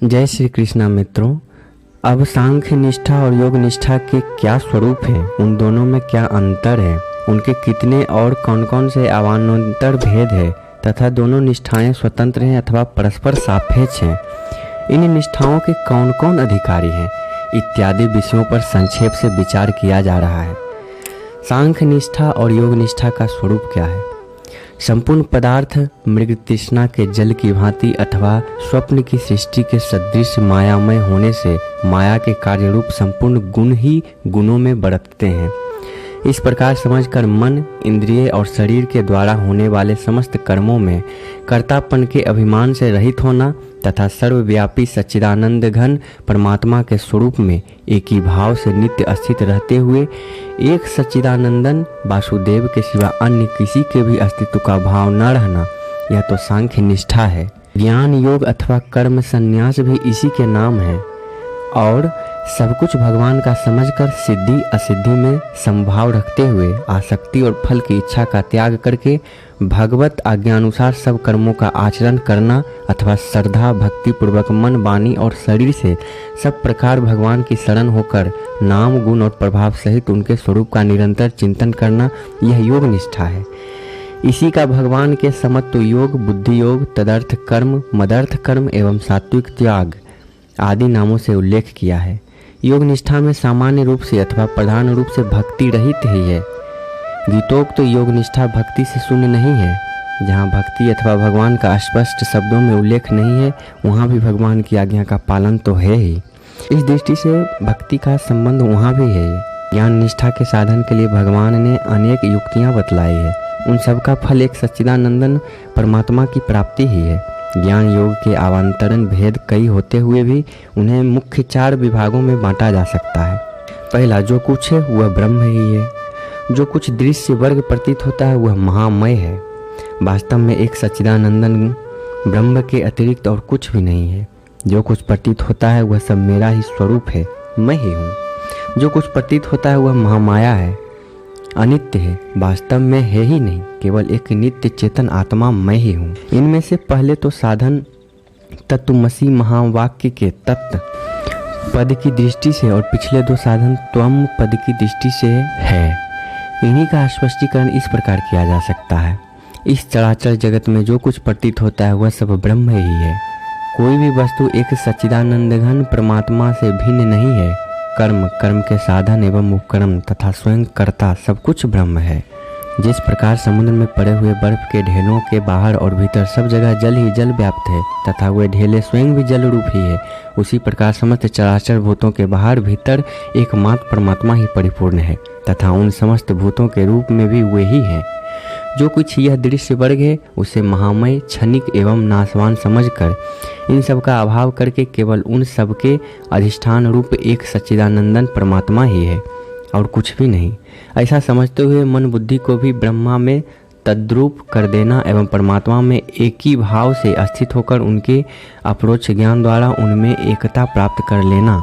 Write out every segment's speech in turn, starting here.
जय श्री कृष्णा मित्रों। अब सांख्य निष्ठा और योग निष्ठा के क्या स्वरूप है, उन दोनों में क्या अंतर है, उनके कितने और कौन कौन से अवान्तर भेद है तथा दोनों निष्ठाएं स्वतंत्र हैं अथवा परस्पर सापेक्ष हैं, इन निष्ठाओं के कौन कौन अधिकारी हैं इत्यादि विषयों पर संक्षेप से विचार किया जा रहा है। सांख्य निष्ठा और योग निष्ठा का स्वरूप क्या है? संपूर्ण पदार्थ मृग तृष्णा के जल की भांति अथवा स्वप्न की सृष्टि के सदृश मायामय होने से माया के कार्य रूप संपूर्ण गुण ही गुणों में बरतते हैं। इस प्रकार समझकर मन, इंद्रिय और शरीर के द्वारा होने वाले समस्त कर्मों में कर्तापन के अभिमान से रहित होना तथा सर्वव्यापी सच्चिदानंद घन परमात्मा के स्वरूप में एक ही भाव से नित्य स्थित रहते हुए एक सच्चिदानंदन वासुदेव के सिवा अन्य किसी के भी अस्तित्व का भाव न रहना, यह तो सांख्य निष्ठा है। ज्ञान योग अथवा कर्म संन्यास भी इसी के नाम है और सब कुछ भगवान का समझकर सिद्धि असिद्धि में समभाव रखते हुए आसक्ति और फल की इच्छा का त्याग करके भगवत आज्ञानुसार सब कर्मों का आचरण करना अथवा श्रद्धा भक्ति पूर्वक मन वाणी और शरीर से सब प्रकार भगवान की शरण होकर नाम गुण और प्रभाव सहित उनके स्वरूप का निरंतर चिंतन करना, यह योग निष्ठा है। इसी का भगवान के समत्व योग, बुद्धि योग, तदर्थ कर्म, मदर्थ कर्म एवं सात्विक त्याग आदि नामों से उल्लेख किया है। योग निष्ठा में सामान्य रूप से अथवा प्रधान रूप से भक्ति रहित ही है। गीतोक्त तो योग निष्ठा भक्ति से शून्य नहीं है। जहाँ भक्ति अथवा भगवान का स्पष्ट शब्दों में उल्लेख नहीं है, वहाँ भी भगवान की आज्ञा का पालन तो है ही। इस दृष्टि से भक्ति का संबंध वहाँ भी है। ज्ञान निष्ठा के साधन के लिए भगवान ने अनेक युक्तियाँ बतलाई है। उन सब का फल एक सच्चिदानंदन परमात्मा की प्राप्ति ही है। ज्ञान योग के अवान्तरण भेद कई होते हुए भी उन्हें मुख्य 4 विभागों में बांटा जा सकता है। पहला, जो कुछ है वह ब्रह्म ही है। जो कुछ दृश्य वर्ग प्रतीत होता है वह महामय है। वास्तव में एक सच्चिदानंदन ब्रह्म के अतिरिक्त और कुछ भी नहीं है। जो कुछ प्रतीत होता है वह सब मेरा ही स्वरूप है, मैं ही हूँ। जो कुछ प्रतीत होता है वह महामाया है, अनित्य है, वास्तव में है ही नहीं, केवल एक नित्य चेतन आत्मा मैं ही हूँ। इनमें से पहले तो साधन तत्वमसि महावाक्य के तत्व पद की दृष्टि से और पिछले 2 साधन त्वम पद की दृष्टि से है। इन्हीं का स्पष्टीकरण इस प्रकार किया जा सकता है। इस चराचर जगत में जो कुछ प्रतीत होता है वह सब ब्रह्म ही है। कोई भी वस्तु एक सच्चिदानंद घन परमात्मा से भिन्न नहीं है। कर्म, कर्म के साधन एवं उपकर्म तथा स्वयं कर्ता सब कुछ ब्रह्म है। जिस प्रकार समुद्र में पड़े हुए बर्फ के ढेलों के बाहर और भीतर सब जगह जल ही जल व्याप्त है तथा वे ढेले स्वयं भी जल रूप ही है, उसी प्रकार समस्त चराचर भूतों के बाहर भीतर एकमात्र परमात्मा ही परिपूर्ण है तथा उन समस्त भूतों के रूप में भी वे ही है। जो कुछ यह दृश्य वर्ग है उसे महामय, क्षणिक एवं नाशवान समझकर इन सब का अभाव करके केवल उन सब के अधिष्ठान रूप एक सच्चिदानंदन परमात्मा ही है और कुछ भी नहीं, ऐसा समझते हुए मन बुद्धि को भी ब्रह्मा में तद्रूप कर देना एवं परमात्मा में एक ही भाव से स्थित होकर उनके अपरोक्ष ज्ञान द्वारा उनमें एकता प्राप्त कर लेना।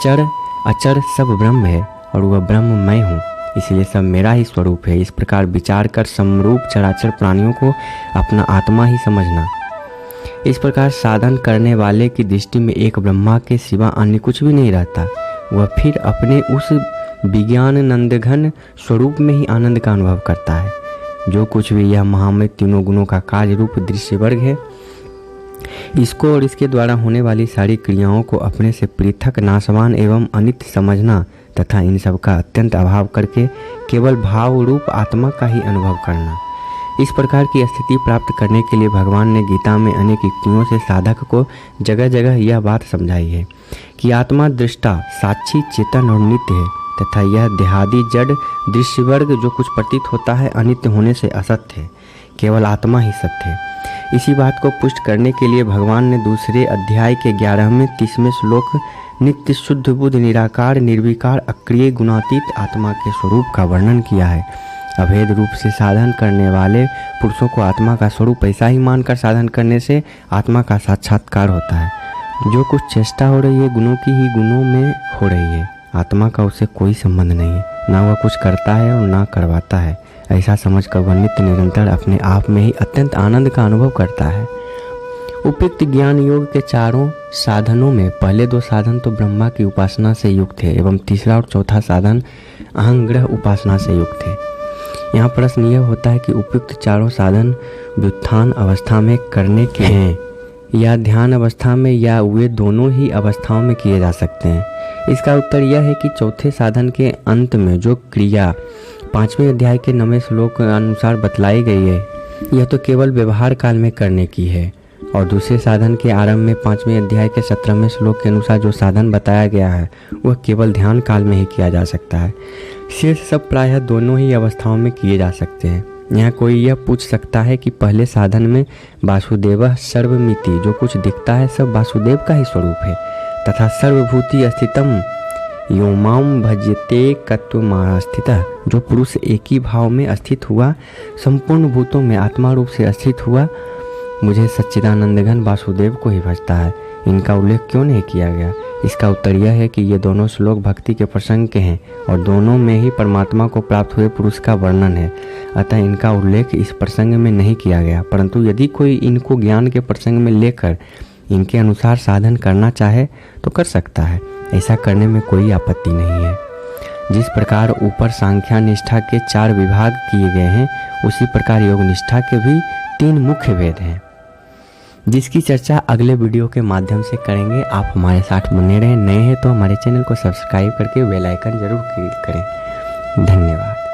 चर अचर सब ब्रह्म है और वह ब्रह्म मैं हूँ, इसलिए सब मेरा ही स्वरूप है। इस प्रकार विचार कर समरूप चराचर प्राणियों को अपना आत्मा ही समझना। इस प्रकार साधन करने वाले की दृष्टि में एक ब्रह्मा के सिवा अन्य कुछ भी नहीं रहता। वह फिर अपने उस विज्ञान नंदघन स्वरूप में ही आनंद का अनुभव करता है। जो कुछ भी यह महामय तीनों गुणों का कार्य रूप दृश्य वर्ग है, इसको और इसके द्वारा होने वाली सारी क्रियाओं को अपने से पृथक, नाशवान एवं अनित्य समझना तथा इन सब का अत्यंत अभाव करके केवल भाव रूप आत्मा का ही अनुभव करना। इस प्रकार की स्थिति प्राप्त करने के लिए भगवान ने गीता में अनेक युक्तियों से साधक को जगह जगह यह बात समझाई है कि आत्मा दृष्टा, साक्षी, चेतन और नित्य है तथा यह देहादि जड़ दृश्य वर्ग जो कुछ प्रतीत होता है अनित्य होने से असत्य है, केवल आत्मा ही सत्य है। इसी बात को पुष्ट करने के लिए भगवान ने दूसरे अध्याय के 11वें 30वें श्लोक नित्य शुद्ध बुद्ध निराकार निर्विकार अक्रिय गुणातीत आत्मा के स्वरूप का वर्णन किया है। अभेद रूप से साधन करने वाले पुरुषों को आत्मा का स्वरूप ऐसा ही मानकर साधन करने से आत्मा का साक्षात्कार होता है। जो कुछ चेष्टा हो रही है गुणों की ही गुणों में हो रही है, आत्मा का उससे कोई संबंध नहीं है। ना वह कुछ करता है और ना करवाता है। ऐसा समझकर वह नित्य निरंतर अपने आप में ही अत्यंत आनंद का अनुभव करता है। उपयुक्त ज्ञान योग के चारों साधनों में पहले 2 साधन तो ब्रह्मा की उपासना से युक्त थे एवं तीसरा और चौथा साधन अहंग्रह उपासना से युक्त थे। यहाँ प्रश्न यह होता है कि उपयुक्त चारों साधन व्युत्थान अवस्था में करने के हैं या ध्यान अवस्था में, या वे दोनों ही अवस्थाओं में किए जा सकते हैं। इसका उत्तर यह है कि चौथे साधन के अंत में जो क्रिया 5वें अध्याय के 9वें श्लोक के अनुसार बतलाई गई है, यह तो केवल व्यवहार काल में करने की है, और दूसरे साधन के आरंभ में 5वें अध्याय के 17वें श्लोक के अनुसार जो साधन बताया गया है वह केवल ध्यान काल में ही किया जा सकता है। शेष सब प्रायः दोनों ही अवस्थाओं में किए जा सकते हैं। यहाँ कोई यह पूछ सकता है कि पहले साधन में वासुदेव सर्वमिति, जो कुछ दिखता है सब वासुदेव का ही स्वरूप है, तथा सर्वभूति स्थितम यो माम भजते कत्वमास्थितः, जो पुरुष एक ही भाव में स्थित हुआ, संपूर्ण भूतों में आत्मा रूप से स्थित हुआ, मुझे सच्चिदानंद घन वासुदेव को ही भजता है। इनका उल्लेख क्यों नहीं किया गया? इसका उत्तर यह है कि ये दोनों श्लोक भक्ति के प्रसंग के हैं और दोनों में ही परमात्मा को प्राप्त हुए पुरुष का वर्णन है, अतः इनका उल्लेख इस प्रसंग में नहीं किया गया। परंतु यदि कोई इनको ज्ञान के प्रसंग में लेकर इनके अनुसार साधन करना चाहे तो कर सकता है, ऐसा करने में कोई आपत्ति नहीं है। जिस प्रकार ऊपर सांख्या निष्ठा के 4 विभाग किए गए हैं, उसी प्रकार योग निष्ठा के भी 3 मुख्य भेद हैं, जिसकी चर्चा अगले वीडियो के माध्यम से करेंगे। आप हमारे साथ बने रहें। नए हैं तो हमारे चैनल को सब्सक्राइब करके बेल आइकन जरूर क्लिक करें। धन्यवाद।